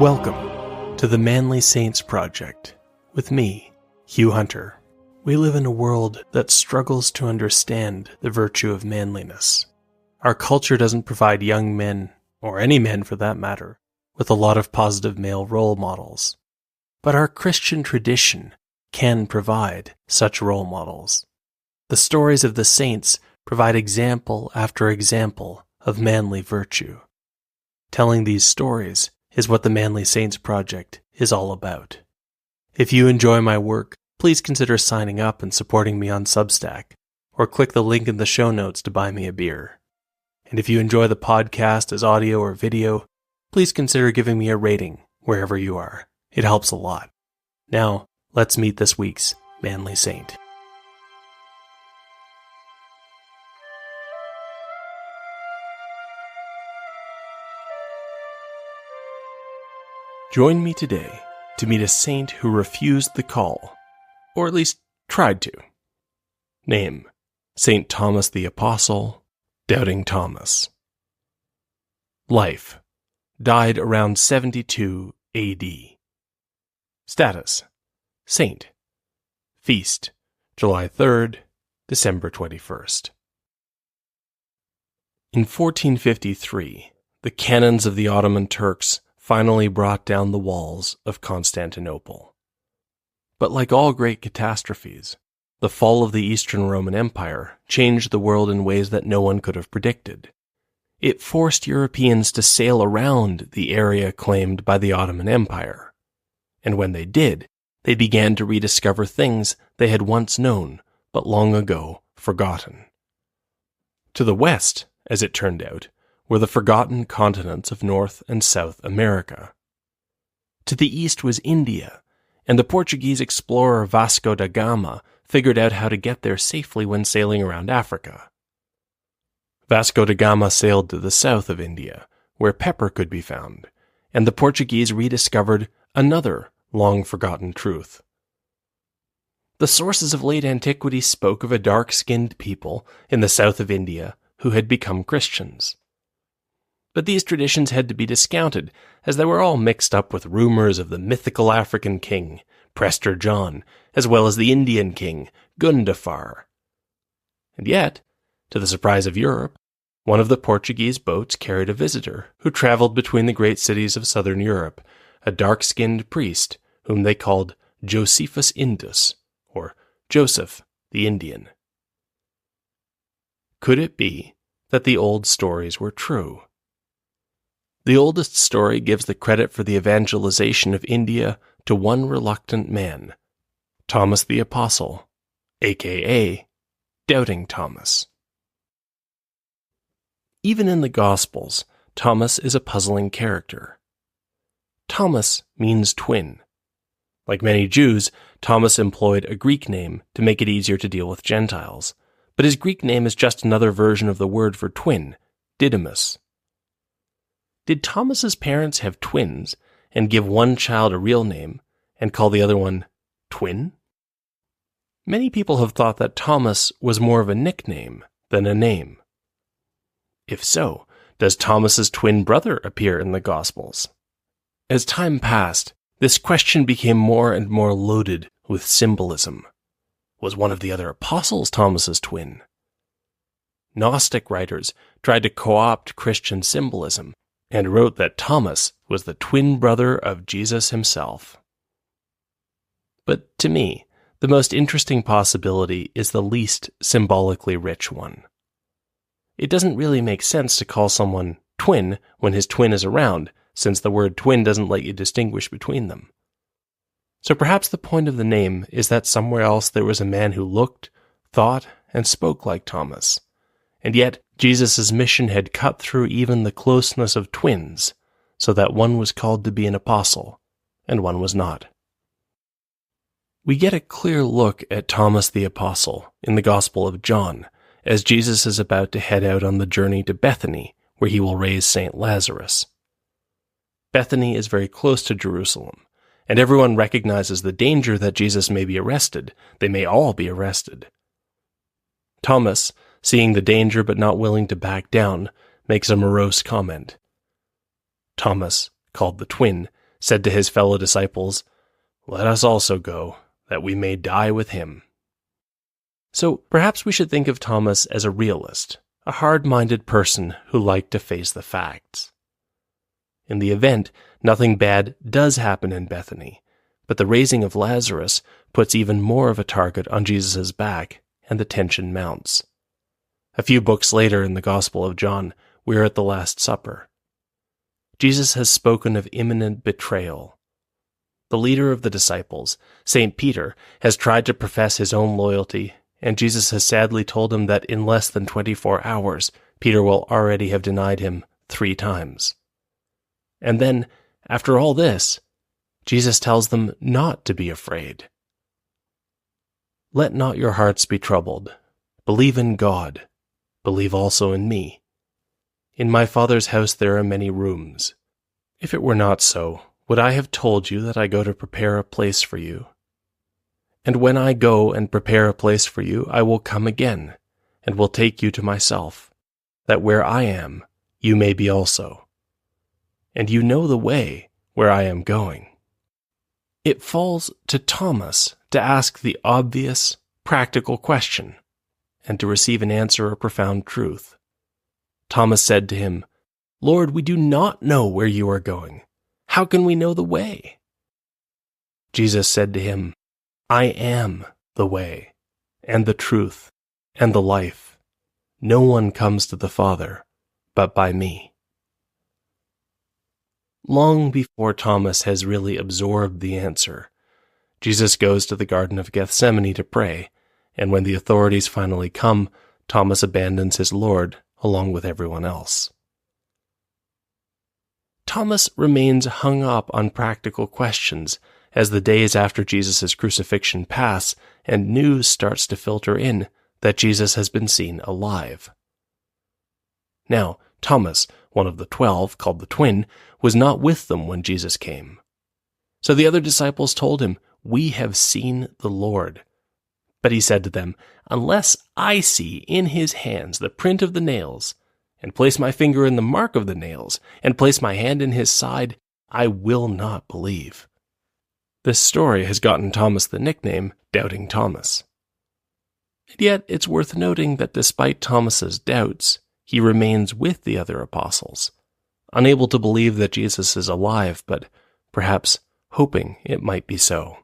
Welcome to the Manly Saints Project with me, Hugh Hunter. We live in a world that struggles to understand the virtue of manliness. Our culture doesn't provide young men, or any men for that matter, with a lot of positive male role models. But our Christian tradition can provide such role models. The stories of the saints provide example after example of manly virtue. Telling these stories is what the Manly Saints Project is all about. If you enjoy my work, please consider signing up and supporting me on Substack, or click the link in the show notes to buy me a beer. And if you enjoy the podcast as audio or video, please consider giving me a rating wherever you are. It helps a lot. Now, let's meet this week's Manly Saint. Join me today to meet a saint who refused the call, or at least tried to. Name: St. Thomas the Apostle, Doubting Thomas. Life: died around 72 AD. Status: saint. Feast: July 3rd, December 21st. In 1453, the cannons of the Ottoman Turks finally brought down the walls of Constantinople. But like all great catastrophes, the fall of the Eastern Roman Empire changed the world in ways that no one could have predicted. It forced Europeans to sail around the area claimed by the Ottoman Empire. And when they did, they began to rediscover things they had once known, but long ago forgotten. To the west, as it turned out, were the forgotten continents of North and South America. To the east was India, and the Portuguese explorer Vasco da Gama figured out how to get there safely when sailing around Africa. Vasco da Gama sailed to the south of India, where pepper could be found, and the Portuguese rediscovered another long-forgotten truth. The sources of late antiquity spoke of a dark-skinned people in the south of India who had become Christians. But these traditions had to be discounted, as they were all mixed up with rumors of the mythical African king, Prester John, as well as the Indian king, Gundafar. And yet, to the surprise of Europe, one of the Portuguese boats carried a visitor who traveled between the great cities of southern Europe, a dark-skinned priest whom they called Josephus Indus, or Joseph the Indian. Could it be that the old stories were true? The oldest story gives the credit for the evangelization of India to one reluctant man, Thomas the Apostle, aka Doubting Thomas. Even in the Gospels, Thomas is a puzzling character. Thomas means twin. Like many Jews, Thomas employed a Greek name to make it easier to deal with Gentiles, but his Greek name is just another version of the word for twin, Didymus. Did Thomas's parents have twins and give one child a real name and call the other one Twin? Many people have thought that Thomas was more of a nickname than a name. If so, does Thomas's twin brother appear in the Gospels? As time passed, this question became more and more loaded with symbolism. Was one of the other apostles Thomas's twin? Gnostic writers tried to co-opt Christian symbolism and wrote that Thomas was the twin brother of Jesus himself. But to me, the most interesting possibility is the least symbolically rich one. It doesn't really make sense to call someone twin when his twin is around, since the word twin doesn't let you distinguish between them. So perhaps the point of the name is that somewhere else there was a man who looked, thought, and spoke like Thomas, and yet Jesus' mission had cut through even the closeness of twins, so that one was called to be an apostle, and one was not. We get a clear look at Thomas the Apostle in the Gospel of John, as Jesus is about to head out on the journey to Bethany, where he will raise St. Lazarus. Bethany is very close to Jerusalem, and everyone recognizes the danger that Jesus may be arrested. They may all be arrested. Thomas, seeing the danger but not willing to back down, makes a morose comment. Thomas, called the twin, said to his fellow disciples, "Let us also go, that we may die with him." So perhaps we should think of Thomas as a realist, a hard-minded person who liked to face the facts. In the event, nothing bad does happen in Bethany, but the raising of Lazarus puts even more of a target on Jesus' back, and the tension mounts. A few books later in the Gospel of John, we are at the Last Supper. Jesus has spoken of imminent betrayal. The leader of the disciples, St. Peter, has tried to profess his own loyalty, and Jesus has sadly told him that in less than 24 hours, Peter will already have denied him 3 times. And then, after all this, Jesus tells them not to be afraid. "Let not your hearts be troubled. Believe in God. Believe also in me. In my Father's house there are many rooms. If it were not so, would I have told you that I go to prepare a place for you? And when I go and prepare a place for you, I will come again, and will take you to myself, that where I am, you may be also. And you know the way where I am going." It falls to Thomas to ask the obvious, practical question, and to receive an answer of profound truth. Thomas said to him, "Lord, we do not know where you are going. How can we know the way?" Jesus said to him, "I am the way, and the truth, and the life. No one comes to the Father but by me." Long before Thomas has really absorbed the answer, Jesus goes to the Garden of Gethsemane to pray, and when the authorities finally come, Thomas abandons his Lord along with everyone else. Thomas remains hung up on practical questions as the days after Jesus' crucifixion pass and news starts to filter in that Jesus has been seen alive. Now, Thomas, one of the 12, called the twin, was not with them when Jesus came. So the other disciples told him, "We have seen the Lord." But he said to them, "Unless I see in his hands the print of the nails, and place my finger in the mark of the nails, and place my hand in his side, I will not believe." This story has gotten Thomas the nickname Doubting Thomas. And yet it's worth noting that despite Thomas's doubts, he remains with the other apostles, unable to believe that Jesus is alive, but perhaps hoping it might be so.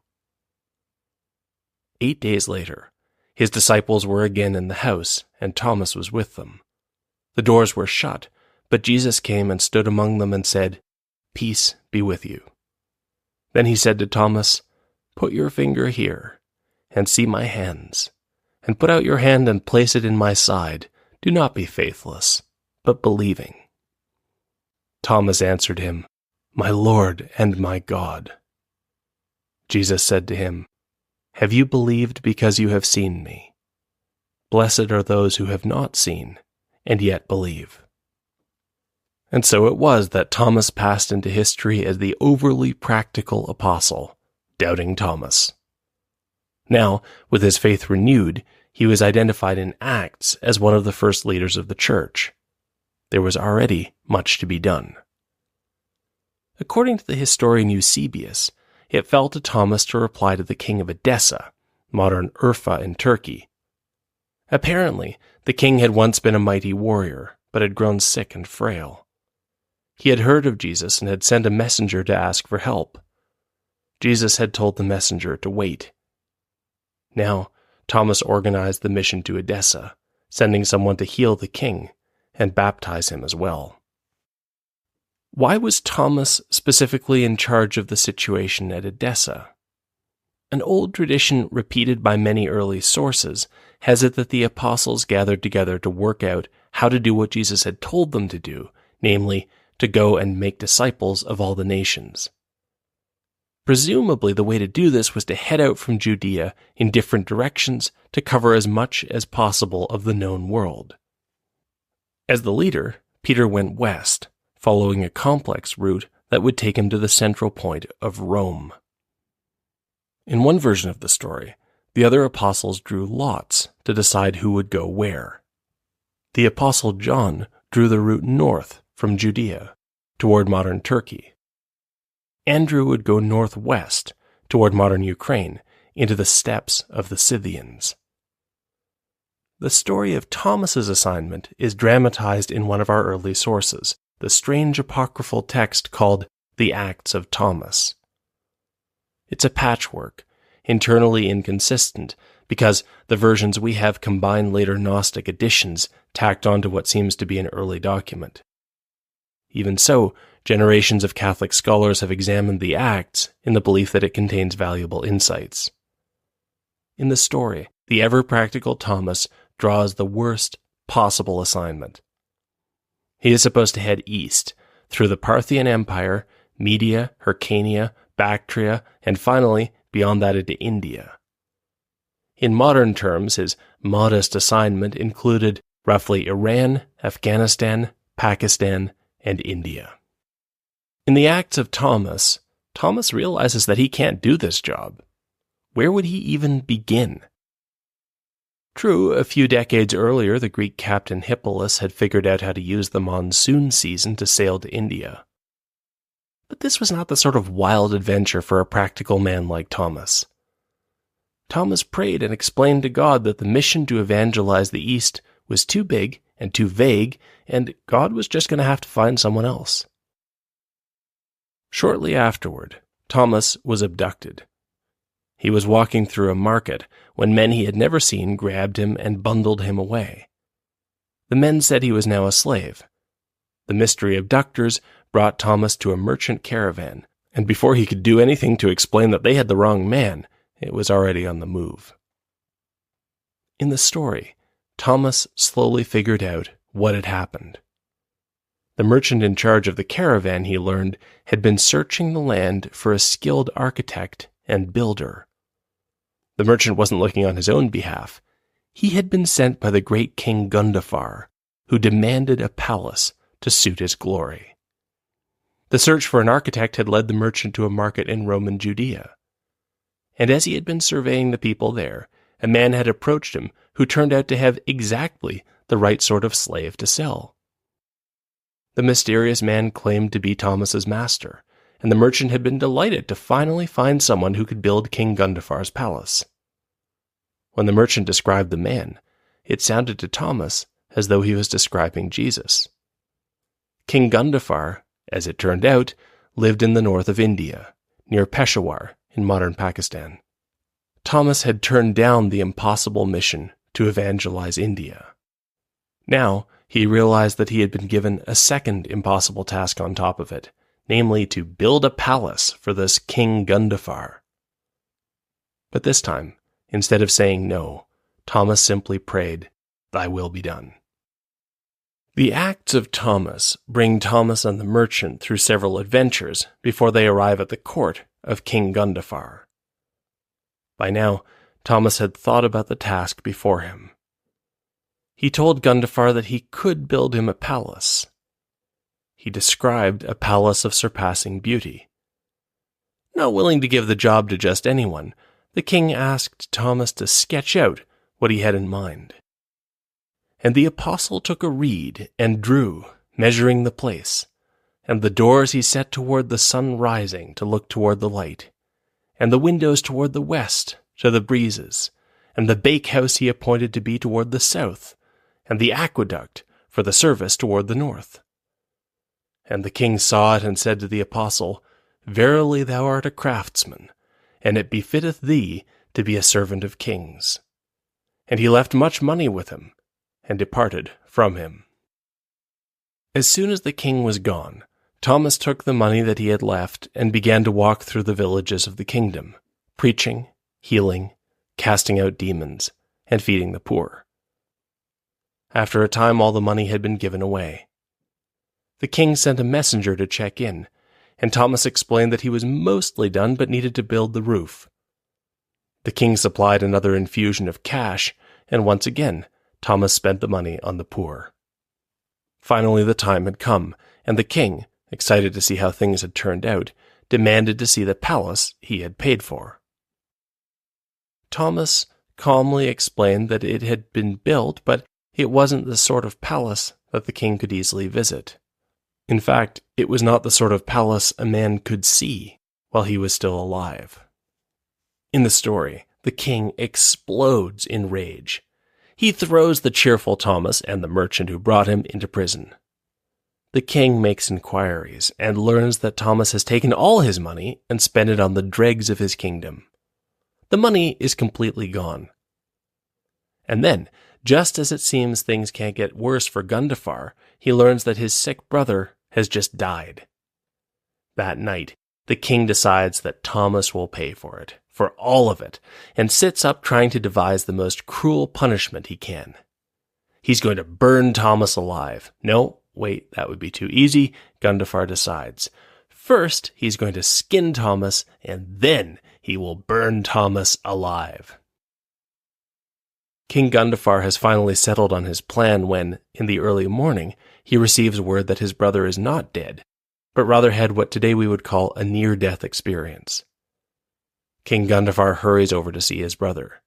8 days later, his disciples were again in the house, and Thomas was with them. The doors were shut, but Jesus came and stood among them and said, "Peace be with you." Then he said to Thomas, "Put your finger here, and see my hands, and put out your hand and place it in my side. Do not be faithless, but believing." Thomas answered him, "My Lord and my God." Jesus said to him, "Have you believed because you have seen me? Blessed are those who have not seen, and yet believe." And so it was that Thomas passed into history as the overly practical apostle, Doubting Thomas. Now, with his faith renewed, he was identified in Acts as one of the first leaders of the church. There was already much to be done. According to the historian Eusebius, it fell to Thomas to reply to the king of Edessa, modern Urfa in Turkey. Apparently, the king had once been a mighty warrior, but had grown sick and frail. He had heard of Jesus and had sent a messenger to ask for help. Jesus had told the messenger to wait. Now, Thomas organized the mission to Edessa, sending someone to heal the king and baptize him as well. Why was Thomas specifically in charge of the situation at Edessa? An old tradition repeated by many early sources has it that the apostles gathered together to work out how to do what Jesus had told them to do, namely, to go and make disciples of all the nations. Presumably, the way to do this was to head out from Judea in different directions to cover as much as possible of the known world. As the leader, Peter went west, following a complex route that would take him to the central point of Rome. In one version of the story, the other apostles drew lots to decide who would go where. The apostle John drew the route north from Judea toward modern Turkey. Andrew would go northwest toward modern Ukraine into the steppes of the Scythians. The story of Thomas's assignment is dramatized in one of our early sources, the strange apocryphal text called the Acts of Thomas. It's a patchwork, internally inconsistent, because the versions we have combine later Gnostic additions tacked onto what seems to be an early document. Even so, generations of Catholic scholars have examined the Acts in the belief that it contains valuable insights. In the story, the ever-practical Thomas draws the worst possible assignment. He is supposed to head east, through the Parthian Empire, Media, Hyrcania, Bactria, and finally, beyond that into India. In modern terms, his modest assignment included roughly Iran, Afghanistan, Pakistan, and India. In the Acts of Thomas, Thomas realizes that he can't do this job. Where would he even begin? True, a few decades earlier, the Greek captain Hippolus had figured out how to use the monsoon season to sail to India. But this was not the sort of wild adventure for a practical man like Thomas. Thomas prayed and explained to God that the mission to evangelize the East was too big and too vague, and God was just going to have to find someone else. Shortly afterward, Thomas was abducted. He was walking through a market when men he had never seen grabbed him and bundled him away. The men said he was now a slave. The mystery abductors brought Thomas to a merchant caravan, and before he could do anything to explain that they had the wrong man, it was already on the move. In the story, Thomas slowly figured out what had happened. The merchant in charge of the caravan, he learned, had been searching the land for a skilled architect and builder. The merchant wasn't looking on his own behalf. He had been sent by the great King Gundafar, who demanded a palace to suit his glory. The search for an architect had led the merchant to a market in Roman Judea. And as he had been surveying the people there, a man had approached him who turned out to have exactly the right sort of slave to sell. The mysterious man claimed to be Thomas's master, and the merchant had been delighted to finally find someone who could build King Gundafar's palace. When the merchant described the man, it sounded to Thomas as though he was describing Jesus. King Gundafar, as it turned out, lived in the north of India, near Peshawar in modern Pakistan. Thomas had turned down the impossible mission to evangelize India. Now, he realized that he had been given a second impossible task on top of it, namely to build a palace for this King Gundafar. But this time, instead of saying no, Thomas simply prayed, "Thy will be done." The Acts of Thomas bring Thomas and the merchant through several adventures before they arrive at the court of King Gundafar. By now, Thomas had thought about the task before him. He told Gundafar that he could build him a palace. He described a palace of surpassing beauty. Not willing to give the job to just anyone, the king asked Thomas to sketch out what he had in mind. And the apostle took a reed and drew, measuring the place, and the doors he set toward the sun rising to look toward the light, and the windows toward the west to the breezes, and the bakehouse he appointed to be toward the south, and the aqueduct for the service toward the north. And the king saw it and said to the apostle, "Verily thou art a craftsman, and it befitteth thee to be a servant of kings." And he left much money with him, and departed from him. As soon as the king was gone, Thomas took the money that he had left and began to walk through the villages of the kingdom, preaching, healing, casting out demons, and feeding the poor. After a time, all the money had been given away. The king sent a messenger to check in, and Thomas explained that he was mostly done but needed to build the roof. The king supplied another infusion of cash, and once again, Thomas spent the money on the poor. Finally, the time had come, and the king, excited to see how things had turned out, demanded to see the palace he had paid for. Thomas calmly explained that it had been built, but it wasn't the sort of palace that the king could easily visit. In fact, it was not the sort of palace a man could see while he was still alive. In the story, the king explodes in rage. He throws the cheerful Thomas and the merchant who brought him into prison. The king makes inquiries and learns that Thomas has taken all his money and spent it on the dregs of his kingdom. The money is completely gone. And then, just as it seems things can't get worse for Gundafar, he learns that his sick brother has just died. That night, the king decides that Thomas will pay for it, for all of it, and sits up trying to devise the most cruel punishment he can. He's going to burn Thomas alive. No, wait, that would be too easy, Gundafar decides. First, he's going to skin Thomas, and then he will burn Thomas alive. King Gundafar has finally settled on his plan when, in the early morning, he receives word that his brother is not dead, but rather had what today we would call a near-death experience. King Gundafar hurries over to see his brother.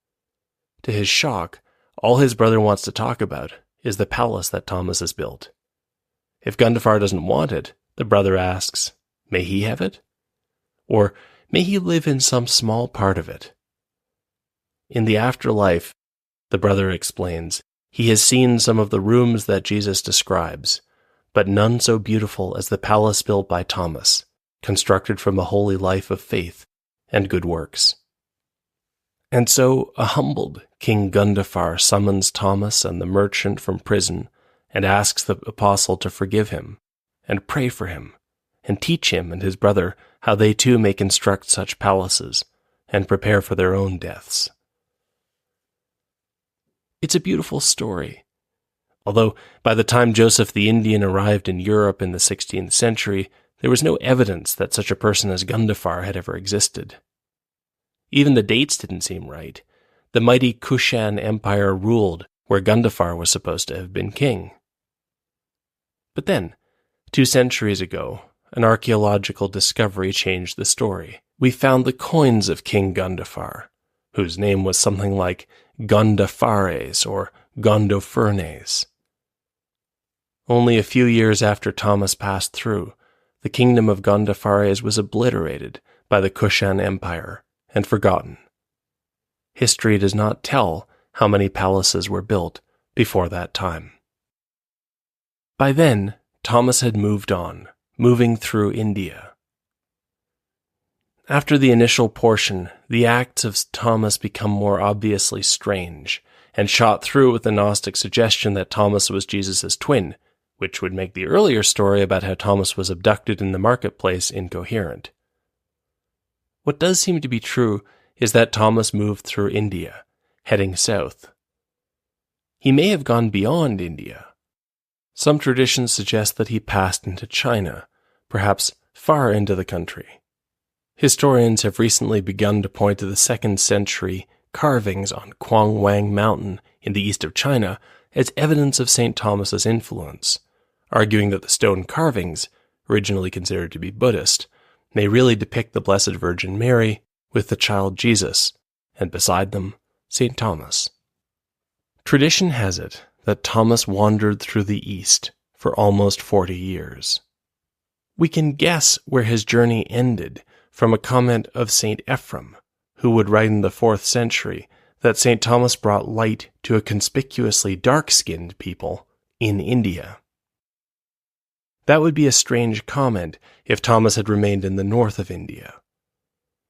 To his shock, all his brother wants to talk about is the palace that Thomas has built. If Gundafar doesn't want it, the brother asks, may he have it? Or may he live in some small part of it? In the afterlife, the brother explains, he has seen some of the rooms that Jesus describes, but none so beautiful as the palace built by Thomas, constructed from a holy life of faith and good works. And so a humbled King Gundafar summons Thomas and the merchant from prison and asks the apostle to forgive him and pray for him and teach him and his brother how they too may construct such palaces and prepare for their own deaths. It's a beautiful story. Although by the time Joseph the Indian arrived in Europe in the 16th century, there was no evidence that such a person as Gundafar had ever existed. Even the dates didn't seem right. The mighty Kushan Empire ruled where Gundafar was supposed to have been king. But then, 2 centuries ago, an archaeological discovery changed the story. We found the coins of King Gundafar, whose name was something like Gondophares or Gondophernes. Only a few years after Thomas passed through, the kingdom of Gondophares was obliterated by the Kushan Empire and forgotten. History does not tell how many palaces were built before that time. By then, Thomas had moved on, moving through India. After the initial portion, the acts of Thomas become more obviously strange, and shot through with the Gnostic suggestion that Thomas was Jesus' twin, which would make the earlier story about how Thomas was abducted in the marketplace incoherent. What does seem to be true is that Thomas moved through India, heading south. He may have gone beyond India. Some traditions suggest that he passed into China, perhaps far into the country. Historians have recently begun to point to the 2nd century carvings on Quanwang Mountain in the east of China as evidence of St. Thomas's influence, arguing that the stone carvings, originally considered to be Buddhist, may really depict the Blessed Virgin Mary with the child Jesus, and beside them, St. Thomas. Tradition has it that Thomas wandered through the East for almost 40 years. We can guess where his journey ended from a comment of St. Ephrem, who would write in the 4th century that St. Thomas brought light to a conspicuously dark-skinned people in India. That would be a strange comment if Thomas had remained in the north of India.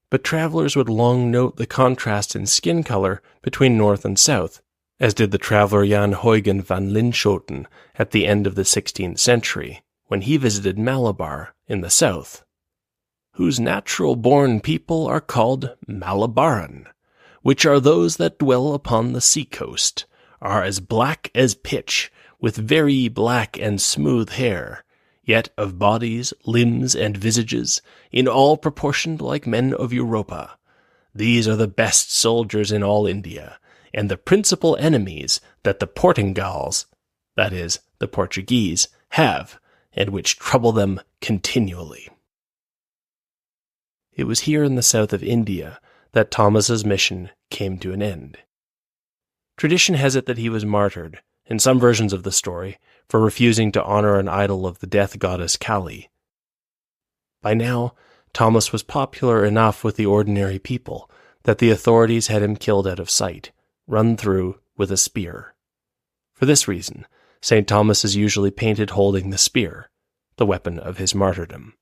But travelers would long note the contrast in skin color between north and south, as did the traveler Jan Huygen van Linschoten at the end of the 16th century, when he visited Malabar in the south. Whose natural-born people are called Malabaran, which are those that dwell upon the sea-coast, are as black as pitch, with very black and smooth hair, yet of bodies, limbs, and visages, in all proportioned like men of Europa. These are the best soldiers in all India, and the principal enemies that the Portingals, that is, the Portuguese, have, and which trouble them continually. It was here in the south of India that Thomas's mission came to an end. Tradition has it that he was martyred, in some versions of the story, for refusing to honor an idol of the death goddess Kali. By now, Thomas was popular enough with the ordinary people that the authorities had him killed out of sight, run through with a spear. For this reason, St. Thomas is usually painted holding the spear, the weapon of his martyrdom.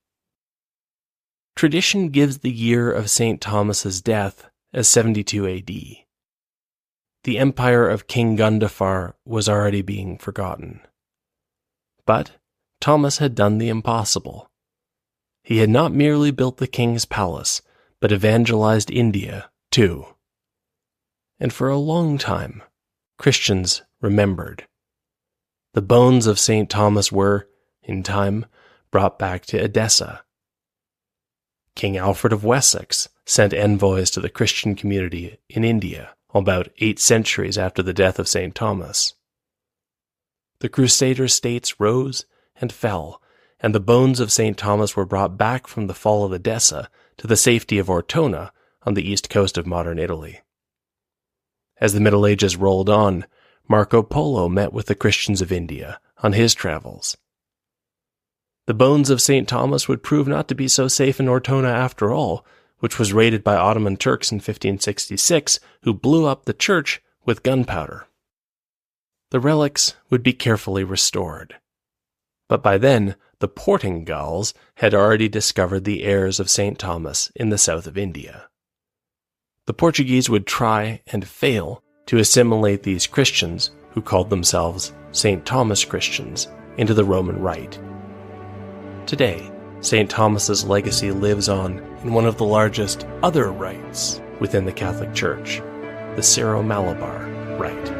Tradition gives the year of St. Thomas's death as 72 AD. The empire of King Gundafar was already being forgotten. But Thomas had done the impossible. He had not merely built the king's palace, but evangelized India too. And for a long time, Christians remembered. The bones of St. Thomas were, in time, brought back to Edessa. King Alfred of Wessex sent envoys to the Christian community in India about 8 centuries after the death of St. Thomas. The Crusader states rose and fell, and the bones of St. Thomas were brought back from the fall of Edessa to the safety of Ortona on the east coast of modern Italy. As the Middle Ages rolled on, Marco Polo met with the Christians of India on his travels. The bones of St. Thomas would prove not to be so safe in Ortona after all, which was raided by Ottoman Turks in 1566, who blew up the church with gunpowder. The relics would be carefully restored. But by then, the Portingals had already discovered the heirs of St. Thomas in the south of India. The Portuguese would try and fail to assimilate these Christians, who called themselves St. Thomas Christians, into the Roman Rite. Today, St. Thomas's legacy lives on in one of the largest other rites within the Catholic Church, the Syro-Malabar Rite.